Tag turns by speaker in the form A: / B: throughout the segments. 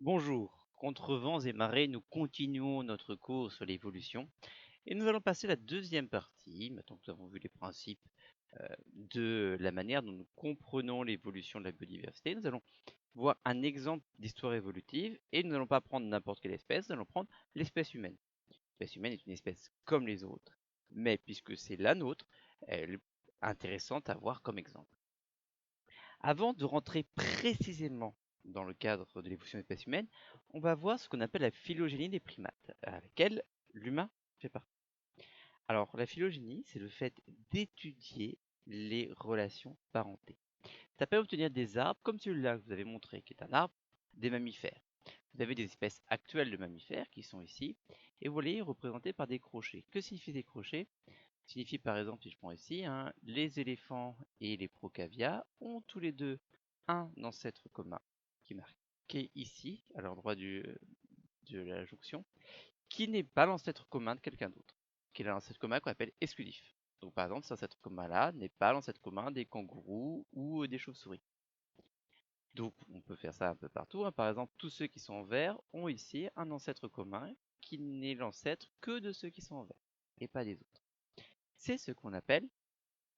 A: Bonjour, contre vents et marées, nous continuons notre cours sur l'évolution et nous allons passer à la deuxième partie, maintenant que nous avons vu les principes de la manière dont nous comprenons l'évolution de la biodiversité. Nous allons voir un exemple d'histoire évolutive et nous n'allons pas prendre n'importe quelle espèce, nous allons prendre l'espèce humaine. L'espèce humaine est une espèce comme les autres, mais puisque c'est la nôtre, elle est intéressante à voir comme exemple. Avant de rentrer précisément dans le cadre de l'évolution des espèces humaines, on va voir ce qu'on appelle la phylogénie des primates, à laquelle l'humain fait partie. Alors, la phylogénie, c'est le fait d'étudier les relations parentées. Ça permet d'obtenir des arbres comme celui-là que vous avez montré, qui est un arbre des mammifères. Vous avez des espèces actuelles de mammifères qui sont ici, et vous voyez représentés par des crochets. Que signifient des crochets? Signifie par exemple, si je prends ici, les éléphants et les procavia ont tous les deux un ancêtre commun qui est marqué ici, à l'endroit de la jonction, qui n'est pas l'ancêtre commun de quelqu'un d'autre, qui est l'ancêtre commun qu'on appelle exclusif. Donc par exemple, cet ancêtre commun-là n'est pas l'ancêtre commun des kangourous ou des chauves-souris. Donc on peut faire ça un peu partout. Par exemple, tous ceux qui sont en vert ont ici un ancêtre commun qui n'est l'ancêtre que de ceux qui sont en vert, et pas des autres. C'est ce qu'on appelle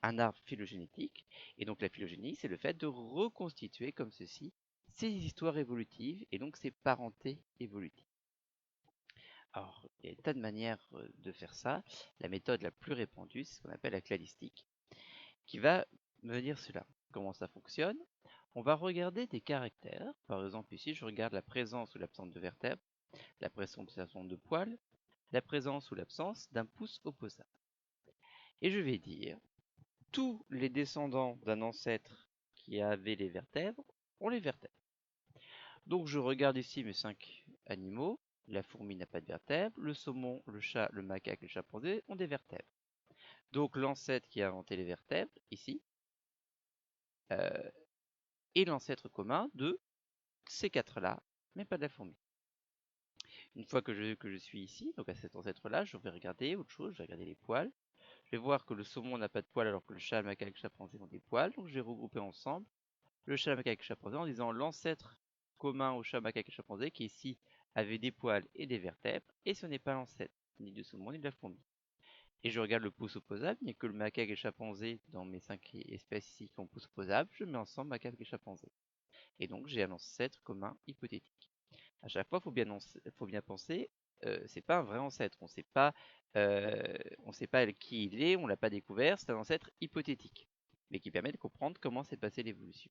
A: un arbre phylogénétique. Et donc la phylogénie, c'est le fait de reconstituer comme ceci ces histoires évolutives et donc ces parentés évolutives. Alors, il y a des tas de manières de faire ça. La méthode la plus répandue, c'est ce qu'on appelle la cladistique, qui va me dire cela. Comment ça fonctionne? On va regarder des caractères. Par exemple, ici, je regarde la présence ou l'absence de vertèbres, la présence ou l'absence de poils, la présence ou l'absence d'un pouce opposable. Et je vais dire tous les descendants d'un ancêtre qui avait les vertèbres ont les vertèbres. Donc je regarde ici mes 5 animaux. La fourmi n'a pas de vertèbres, le saumon, le chat, le macaque et le chimpanzé ont des vertèbres. Donc l'ancêtre qui a inventé les vertèbres, ici, euh, est l'ancêtre commun de ces 4-là, mais pas de la fourmi. Une fois que je suis ici, donc à cet ancêtre-là, je vais regarder autre chose, je vais regarder les poils. Je vais voir que le saumon n'a pas de poils alors que le chat, le macaque et le chimpanzé ont des poils, donc je vais regrouper ensemble le chat, le macaque et le chimpanzé en disant l'ancêtre commun au chat, macaque et chimpanzé qui ici avait des poils et des vertèbres, et ce n'est pas l'ancêtre ni du saumon ni de la fourmi. Et je regarde le pouce opposable, il n'y a que le macaque et le chimpanzé dans mes 5 espèces ici qui ont pouce opposable, je mets ensemble macaque et chimpanzé. Et donc j'ai un ancêtre commun hypothétique. À chaque fois, faut bien penser, c'est pas un vrai ancêtre, on sait pas qui il est, on l'a pas découvert, c'est un ancêtre hypothétique, mais qui permet de comprendre comment s'est passée l'évolution.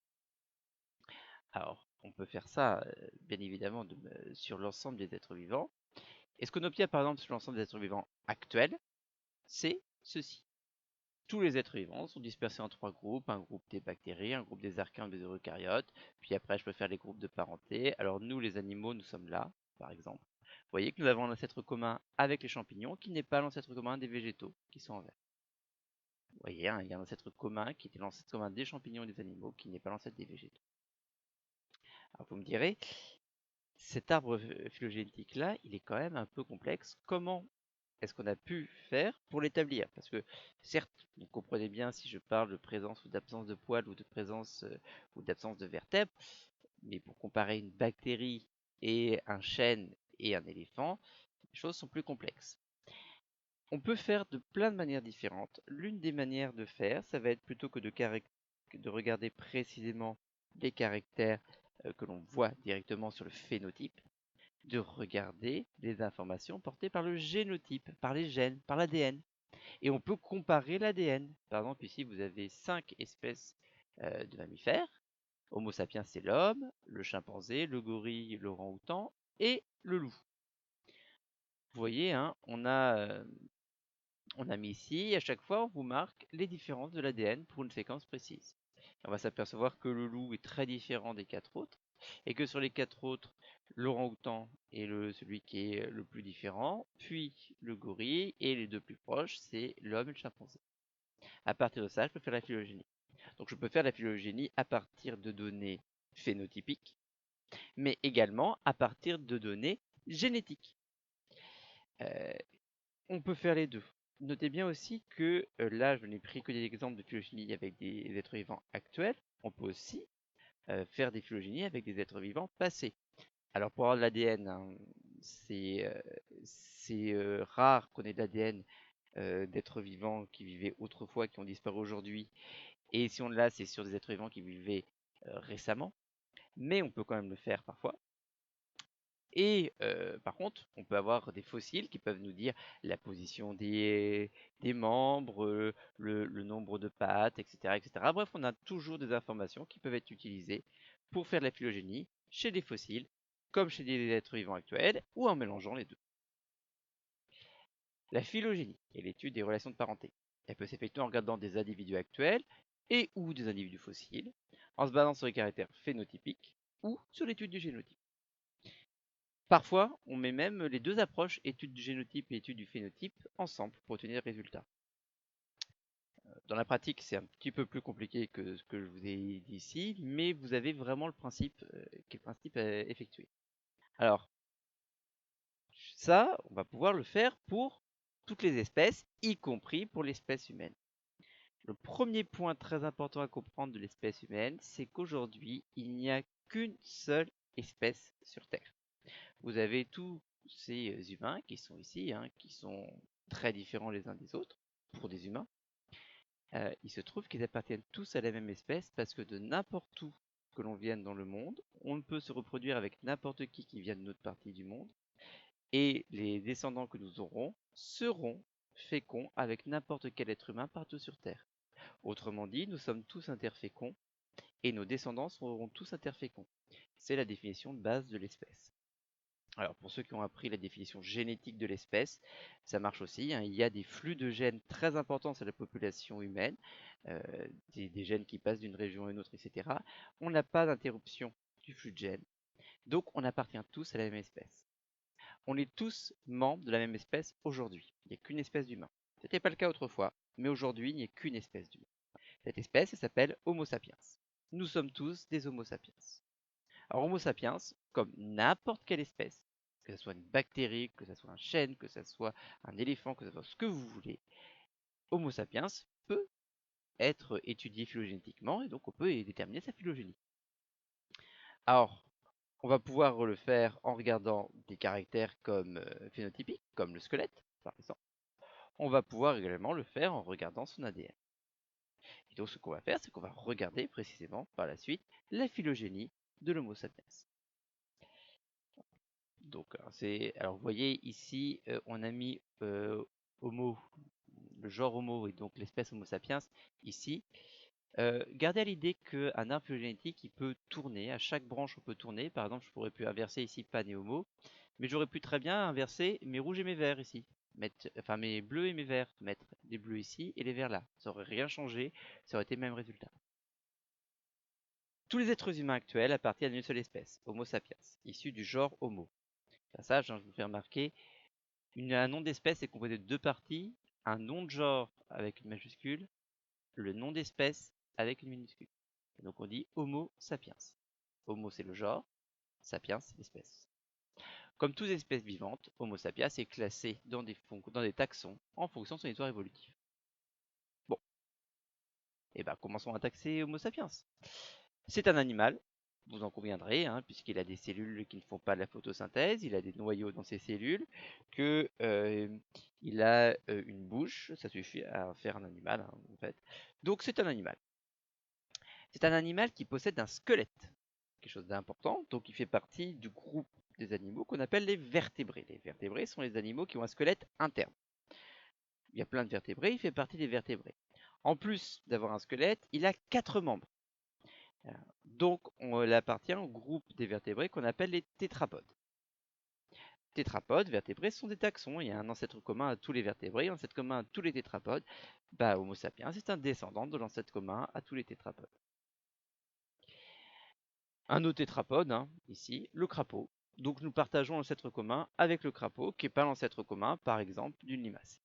A: Alors, on peut faire ça, bien évidemment, sur l'ensemble des êtres vivants. Et ce qu'on obtient, par exemple, sur l'ensemble des êtres vivants actuels, c'est ceci. Tous les êtres vivants sont dispersés en 3 groupes, un groupe des bactéries, un groupe des archées, des eucaryotes, puis après je peux faire les groupes de parenté. Alors nous, les animaux, nous sommes là, par exemple. Vous voyez que nous avons un ancêtre commun avec les champignons, qui n'est pas l'ancêtre commun des végétaux, qui sont en vert. Vous voyez, il y a un ancêtre commun qui était l'ancêtre commun des champignons et des animaux, qui n'est pas l'ancêtre des végétaux. Alors vous me direz, cet arbre phylogénétique-là, il est quand même un peu complexe. Comment est-ce qu'on a pu faire pour l'établir? Parce que certes, vous comprenez bien si je parle de présence ou d'absence de poils ou de présence ou d'absence de vertèbres, mais pour comparer une bactérie et un chêne et un éléphant, les choses sont plus complexes. On peut faire de plein de manières différentes. L'une des manières de faire, ça va être plutôt que de regarder précisément les caractères que l'on voit directement sur le phénotype, de regarder les informations portées par le génotype, par les gènes, par l'ADN. Et on peut comparer l'ADN. Par exemple, ici, vous avez 5 espèces de mammifères. Homo sapiens, c'est l'homme, le chimpanzé, le gorille, l'orang-outan et le loup. Vous voyez, on a mis ici, à chaque fois, on vous marque les différences de l'ADN pour une séquence précise. On va s'apercevoir que le loup est très différent des 4 autres, et que sur les 4 autres, l'orang-outan est celui qui est le plus différent, puis le gorille, et les deux plus proches, c'est l'homme et le chimpanzé. À partir de ça, je peux faire la phylogénie. Donc je peux faire la phylogénie à partir de données phénotypiques, mais également à partir de données génétiques. Euh, on peut faire les deux. Notez bien aussi que là, je n'ai pris que des exemples de phylogénie avec des êtres vivants actuels. On peut aussi faire des phylogénies avec des êtres vivants passés. Alors pour avoir de l'ADN, hein, c'est rare qu'on ait de l'ADN d'êtres vivants qui vivaient autrefois, qui ont disparu aujourd'hui. Et si on l'a, c'est sur des êtres vivants qui vivaient récemment. Mais on peut quand même le faire parfois. Et par contre, on peut avoir des fossiles qui peuvent nous dire la position des membres, le nombre de pattes, etc., etc. Bref, on a toujours des informations qui peuvent être utilisées pour faire de la phylogénie chez des fossiles, comme chez des êtres vivants actuels, ou en mélangeant les deux. La phylogénie est l'étude des relations de parenté. Elle peut s'effectuer en regardant des individus actuels et ou des individus fossiles, en se basant sur les caractères phénotypiques ou sur l'étude du génotype. Parfois, on met même les deux approches, étude du génotype et étude du phénotype, ensemble pour obtenir des résultats. Dans la pratique, c'est un petit peu plus compliqué que ce que je vous ai dit ici, mais vous avez vraiment le principe qui est le principe à effectuer. Alors, ça, on va pouvoir le faire pour toutes les espèces, y compris pour l'espèce humaine. Le premier point très important à comprendre de l'espèce humaine, c'est qu'aujourd'hui, il n'y a qu'une seule espèce sur Terre. Vous avez tous ces humains qui sont ici, hein, qui sont très différents les uns des autres, pour des humains. Il se trouve qu'ils appartiennent tous à la même espèce parce que de n'importe où que l'on vienne dans le monde, on ne peut se reproduire avec n'importe qui vient de notre partie du monde. Et les descendants que nous aurons seront féconds avec n'importe quel être humain partout sur Terre. Autrement dit, nous sommes tous interféconds et nos descendants seront tous interféconds. C'est la définition de base de l'espèce. Alors pour ceux qui ont appris la définition génétique de l'espèce, ça marche aussi, hein. Il y a des flux de gènes très importants sur la population humaine, des gènes qui passent d'une région à une autre, etc. On n'a pas d'interruption du flux de gènes, donc on appartient tous à la même espèce. On est tous membres de la même espèce aujourd'hui. Il n'y a qu'une espèce d'humain. Ce n'était pas le cas autrefois, mais aujourd'hui il n'y a qu'une espèce d'humain. Cette espèce s'appelle Homo sapiens. Nous sommes tous des Homo sapiens. Alors Homo sapiens, comme n'importe quelle espèce, que ce soit une bactérie, que ce soit un chêne, que ce soit un éléphant, que ce soit ce que vous voulez, Homo sapiens peut être étudié phylogénétiquement et donc on peut déterminer sa phylogénie. Alors, on va pouvoir le faire en regardant des caractères comme phénotypiques, comme le squelette par exemple. On va pouvoir également le faire en regardant son ADN. Et donc ce qu'on va faire, c'est qu'on va regarder précisément par la suite la phylogénie de l'Homo sapiens. Donc, alors vous voyez ici, on a mis Homo, le genre Homo et donc l'espèce Homo sapiens ici. Gardez à l'idée qu'un arbre phylogénétique, il peut tourner, à chaque branche on peut tourner. Par exemple, je pourrais pu inverser ici Pan et Homo, mais j'aurais pu très bien inverser mes rouges et mes verts ici. Enfin mes bleus et mes verts, mettre les bleus ici et les verts là. Ça aurait rien changé, ça aurait été le même résultat. Tous les êtres humains actuels appartiennent à une seule espèce, Homo sapiens, issue du genre Homo. Ça, je vous fais remarquer, un nom d'espèce est composé de deux parties, un nom de genre avec une majuscule, le nom d'espèce avec une minuscule. Et donc on dit Homo sapiens. Homo c'est le genre, sapiens c'est l'espèce. Comme toutes les espèces vivantes, Homo sapiens est classé dans des taxons en fonction de son histoire évolutive. Bon, et ben commençons à taxer Homo sapiens. C'est un animal, vous en conviendrez, hein, puisqu'il a des cellules qui ne font pas de la photosynthèse, il a des noyaux dans ses cellules, il a une bouche, ça suffit à faire un animal, hein, en fait. Donc c'est un animal. C'est un animal qui possède un squelette, quelque chose d'important, donc il fait partie du groupe des animaux qu'on appelle les vertébrés. Les vertébrés sont les animaux qui ont un squelette interne. Il y a plein de vertébrés, il fait partie des vertébrés. En plus d'avoir un squelette, il a 4 membres. Donc, il appartient au groupe des vertébrés qu'on appelle les tétrapodes. Tétrapodes, vertébrés, sont des taxons. Il y a un ancêtre commun à tous les vertébrés, un ancêtre commun à tous les tétrapodes. Homo sapiens, c'est un descendant de l'ancêtre commun à tous les tétrapodes. Un autre tétrapode, hein, ici, le crapaud. Donc, nous partageons l'ancêtre commun avec le crapaud, qui n'est pas l'ancêtre commun, par exemple, d'une limace.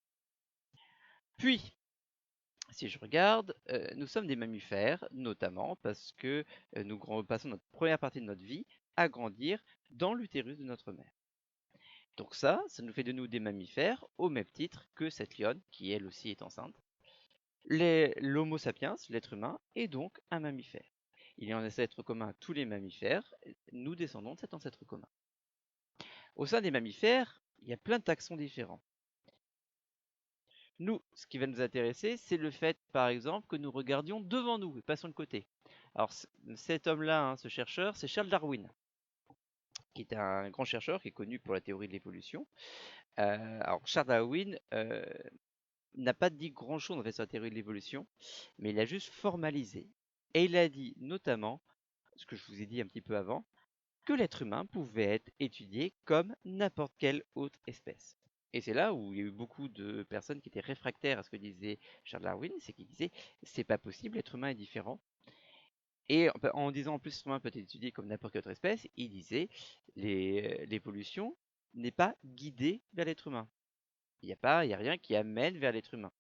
A: Puis, si je regarde, nous sommes des mammifères, notamment parce que nous passons notre première partie de notre vie à grandir dans l'utérus de notre mère. Donc ça nous fait de nous des mammifères au même titre que cette lionne, qui elle aussi est enceinte. L'Homo sapiens, l'être humain, est donc un mammifère. Il y a un ancêtre commun à tous les mammifères, nous descendons de cet ancêtre commun. Au sein des mammifères, il y a plein de taxons différents. Nous, ce qui va nous intéresser, c'est le fait, par exemple, que nous regardions devant nous et pas sur le côté. Alors, cet homme-là, ce chercheur, c'est Charles Darwin, qui est un grand chercheur qui est connu pour la théorie de l'évolution. Alors, Charles Darwin n'a pas dit grand-chose en fait sur la théorie de l'évolution, mais il a juste formalisé. Et il a dit notamment, ce que je vous ai dit un petit peu avant, que l'être humain pouvait être étudié comme n'importe quelle autre espèce. Et c'est là où il y a eu beaucoup de personnes qui étaient réfractaires à ce que disait Charles Darwin, c'est qu'il disait c'est pas possible, l'être humain est différent. Et en disant en plus l'être humain peut être étudié comme n'importe quelle autre espèce, il disait l'évolution n'est pas guidée vers l'être humain. Il n'y a rien qui amène vers l'être humain.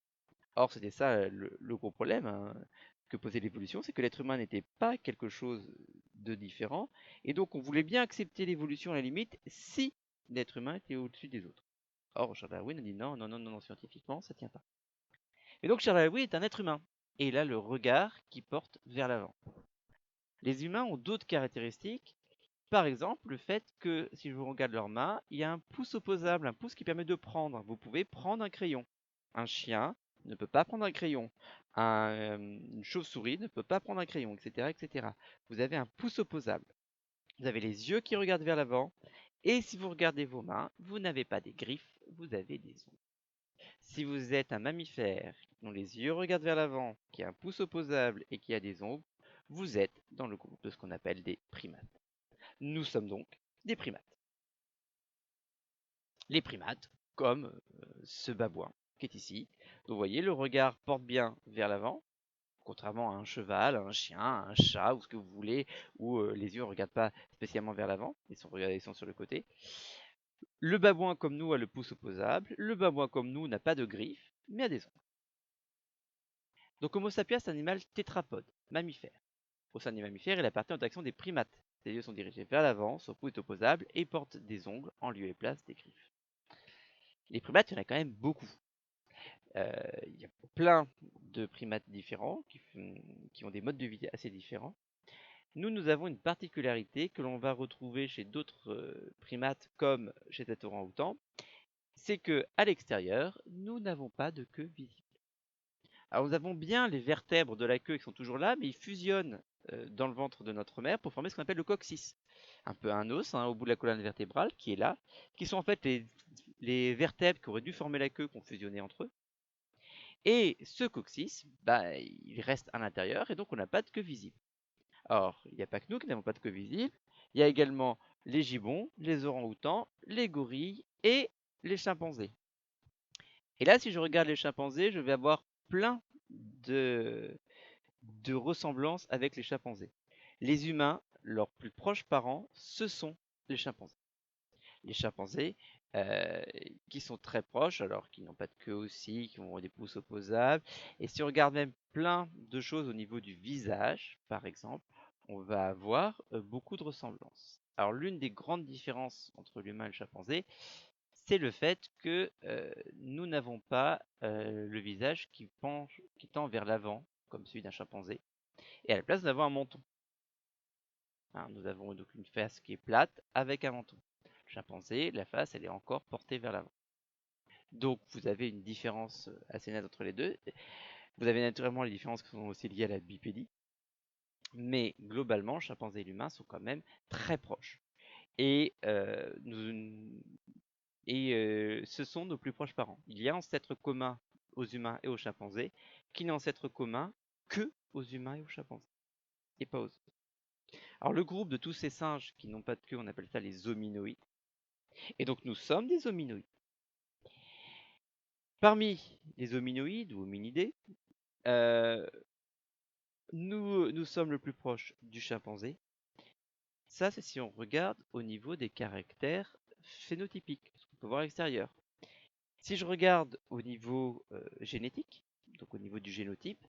A: Or, c'était ça le gros problème que posait l'évolution, c'est que l'être humain n'était pas quelque chose de différent, et donc on voulait bien accepter l'évolution à la limite si l'être humain était au-dessus des autres. Or, Charles Darwin a dit non, non, non, non, non, scientifiquement, ça tient pas. Et donc Charles Darwin est un être humain, et il a le regard qui porte vers l'avant. Les humains ont d'autres caractéristiques, par exemple le fait que si je vous regarde leurs mains, il y a un pouce opposable, un pouce qui permet de prendre. Vous pouvez prendre un crayon. Un chien ne peut pas prendre un crayon. Une chauve-souris ne peut pas prendre un crayon, etc., etc. Vous avez un pouce opposable. Vous avez les yeux qui regardent vers l'avant. Et si vous regardez vos mains, vous n'avez pas des griffes, vous avez des ongles. Si vous êtes un mammifère dont les yeux regardent vers l'avant, qui a un pouce opposable et qui a des ongles, vous êtes dans le groupe de ce qu'on appelle des primates. Nous sommes donc des primates. Les primates, comme ce babouin qui est ici. Donc vous voyez, le regard porte bien vers l'avant, contrairement à un cheval, à un chien, à un chat, ou ce que vous voulez, où les yeux ne regardent pas spécialement vers l'avant, ils sont sur le côté. Le babouin comme nous a le pouce opposable, le babouin comme nous n'a pas de griffes, mais a des ongles. Donc Homo sapiens est un animal tétrapode, mammifère. Au sein des mammifères, il appartient aux taxon des primates. Ses yeux sont dirigés vers l'avant, son pouce est opposable et porte des ongles en lieu et place des griffes. Les primates, il y en a quand même beaucoup. Il y a plein de primates différents qui ont des modes de vie assez différents. Nous avons une particularité que l'on va retrouver chez d'autres primates comme chez cet orang-outan, c'est que à l'extérieur, nous n'avons pas de queue visible. Alors nous avons bien les vertèbres de la queue qui sont toujours là, mais ils fusionnent dans le ventre de notre mère pour former ce qu'on appelle le coccyx. Un peu un os au bout de la colonne vertébrale qui est là, qui sont en fait les vertèbres qui auraient dû former la queue qui ont fusionné entre eux. Et ce coccyx, il reste à l'intérieur et donc on n'a pas de queue visible. Or, il n'y a pas que nous qui n'avons pas de queue visible, il y a également les gibbons, les orang-outans, les gorilles et les chimpanzés. Et là, si je regarde les chimpanzés, je vais avoir plein de ressemblances avec les chimpanzés. Les humains, leurs plus proches parents, ce sont les chimpanzés. Les chimpanzés qui sont très proches, alors qu'ils n'ont pas de queue aussi, qui ont des pouces opposables. Et si on regarde même plein de choses au niveau du visage, par exemple, on va avoir beaucoup de ressemblances. Alors l'une des grandes différences entre l'humain et le chimpanzé, c'est le fait que nous n'avons pas le visage qui tend vers l'avant, comme celui d'un chimpanzé. Et à la place, nous avons un menton. Nous avons donc une face qui est plate avec un menton. Le chimpanzé, la face, elle est encore portée vers l'avant. Donc vous avez une différence assez nette entre les deux. Vous avez naturellement les différences qui sont aussi liées à la bipédie. Mais globalement, le chimpanzé et l'humain sont quand même très proches. Et, ce sont nos plus proches parents. Il y a un ancêtre commun aux humains et aux chimpanzés qui n'est ancêtre commun que aux humains et aux chimpanzés. Et pas aux autres. Alors le groupe de tous ces singes qui n'ont pas de queue, on appelle ça les hominoïdes. Et donc nous sommes des hominoïdes. Parmi les hominoïdes ou hominidés, nous sommes le plus proche du chimpanzé. Ça, c'est si on regarde au niveau des caractères phénotypiques, ce qu'on peut voir à l'extérieur. Si je regarde au niveau génétique, donc au niveau du génotype,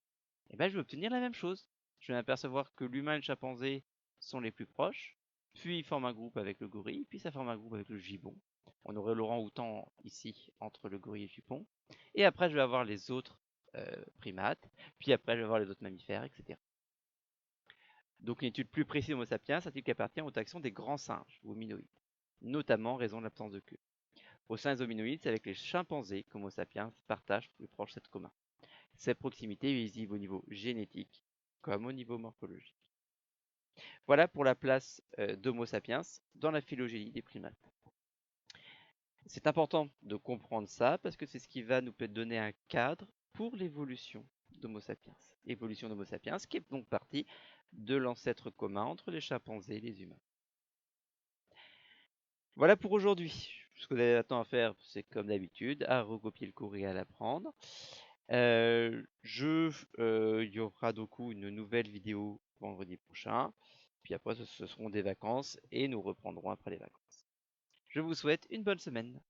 A: je vais obtenir la même chose. Je vais m'apercevoir que l'humain et le chimpanzé sont les plus proches, puis ils forment un groupe avec le gorille, puis ça forme un groupe avec le gibbon. On aurait l'orang-outan ici entre le gorille et le gibbon. Et après, je vais avoir les autres primates, puis après, je vais avoir les autres mammifères, etc. Donc une étude plus précise d'Homo sapiens indique qu'il appartient aux taxons des grands singes, ou hominoïdes. notamment en raison de l'absence de queue. Au sein des hominoïdes, c'est avec les chimpanzés qu'Homo sapiens partage plus proche cette commun. Cette proximité est visible au niveau génétique comme au niveau morphologique. Voilà pour la place d'Homo sapiens dans la phylogénie des primates. C'est important de comprendre ça parce que c'est ce qui va nous donner un cadre pour l'évolution d'Homo sapiens. Évolution d'Homo sapiens qui est donc partie de l'ancêtre commun entre les chimpanzés et les humains. Voilà pour aujourd'hui. Ce que vous avez maintenant à faire, c'est comme d'habitude, à recopier le cours et à l'apprendre. Il y aura donc une nouvelle vidéo vendredi prochain. Puis après, ce seront des vacances et nous reprendrons après les vacances. Je vous souhaite une bonne semaine.